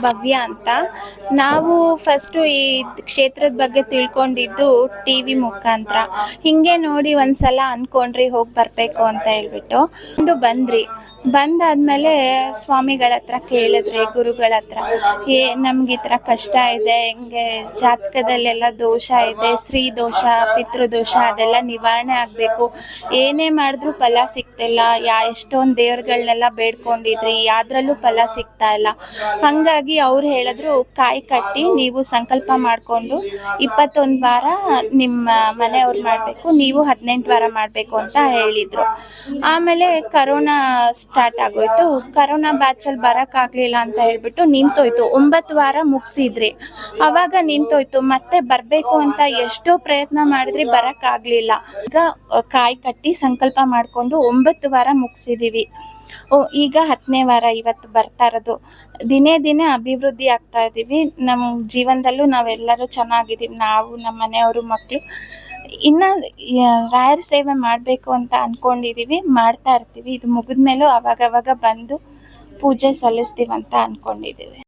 ಭವ್ಯ ಅಂತ. ನಾವು ಫಸ್ಟು ಈ ಕ್ಷೇತ್ರದ ಬಗ್ಗೆ ತಿಳ್ಕೊಂಡಿದ್ದು ಟಿವಿ ಮುಖಾಂತರ. ಹಿಂಗೆ ನೋಡಿ ಒಂದ್ಸಲ ಅನ್ಕೊಂಡ್ರಿ ಹೋಗಿ ಬರಬೇಕು ಅಂತ ಹೇಳ್ಬಿಟ್ಟು ಬಂದ್ರಿ. ಬಂದಾದ್ಮೇಲೆ ಸ್ವಾಮಿಗಳ ಹತ್ರ ಕೇಳಿದ್ರಿ, ಗುರುಗಳ ಹತ್ರ, ನಮ್ಗೆ ಈ ಥರ ಕಷ್ಟ ಇದೆ, ಹಿಂಗೆ ಜಾತಕದಲ್ಲೆಲ್ಲ ದೋಷ ಇದೆ, ಸ್ತ್ರೀ ದೋಷ, ಪಿತೃದೋಷ, ಅದೆಲ್ಲ ನಿವಾರಣೆ ಆಗಬೇಕು, ಏನೇ ಮಾಡಿದ್ರೂ ಫಲ ಸಿಗ್ತಿಲ್ಲ, ಎಷ್ಟೊಂದು ದೇವ್ರುಗಳನ್ನೆಲ್ಲ ಬೇಡ್ಕೊಂಡಿದ್ರಿ, ಯಾವ್ದ್ರಲ್ಲೂ ಫಲ ಸಿಗ್ತಾ ಇಲ್ಲ. ಹಾಗಾಗಿ ಅವ್ರು ಹೇಳಿದ್ರು, ಕಾಯಿ ಕಟ್ಟಿ ನೀವು ಸಂಕಲ್ಪ ಮಾಡಿಕೊಂಡು 21 ವಾರ ನಿಮ್ಮ ಮನೆಯವ್ರು ಮಾಡಬೇಕು, ನೀವು 18 ವಾರ ಮಾಡಬೇಕು ಅಂತ ಹೇಳಿದರು. ಆಮೇಲೆ ಕರೋನಾ ಸ್ಟಾರ್ಟ್ ಆಗೋಯ್ತು. ಕರೋನಾ ಬ್ಯಾಚಲ್ಲಿ ಬರೋಕ್ಕಾಗಲಿಲ್ಲ ಅಂತ ಹೇಳ್ಬಿಟ್ಟು ನಿಂತೋಯ್ತು. 9 ವಾರ ಮುಗಿಸಿದ್ರಿ, ಅವಾಗ ನಿಂತೋಯ್ತು. ಮತ್ತೆ ಬರಬೇಕು ಅಂತ ಎಷ್ಟೋ ಪ್ರಯತ್ನ ಮಾಡಿದ್ರಿ, ಬರೋಕ್ಕಾಗಲಿಲ್ಲ. ಈಗ ಕಾಯಿ ಕಟ್ಟಿ ಸಂಕಲ್ಪ ಮಾಡಿಕೊಂಡು 9 ವಾರ ಮುಗಿಸಿದ್ದೀವಿ. ಈಗ 10ನೇ ವಾರ ಇವತ್ತು ಬರ್ತಾ ಇರೋದು. ದಿನೇ ದಿನೇ ಅಭಿವೃದ್ಧಿ ಆಗ್ತಾ ಇದ್ದೀವಿ. ನಮ್ಮ ಜೀವನದಲ್ಲೂ ನಾವೆಲ್ಲರೂ ಚೆನ್ನಾಗಿದ್ದೀವಿ, ನಾವು, ನಮ್ಮ ಮನೆಯವರು, ಮಕ್ಕಳು. ಇನ್ನು ರಾಯರ ಸೇವೆ ಮಾಡಬೇಕು ಅಂತ ಅಂದ್ಕೊಂಡಿದ್ದೀವಿ, ಮಾಡ್ತಾ ಇರ್ತೀವಿ. ಇದು ಮುಗಿದ್ಮೇಲೂ ಅವಾಗವಾಗ ಬಂದು ಪೂಜೆ ಸಲ್ಲಿಸ್ತೀವಿ ಅಂತ ಅಂದ್ಕೊಂಡಿದ್ದೀವಿ.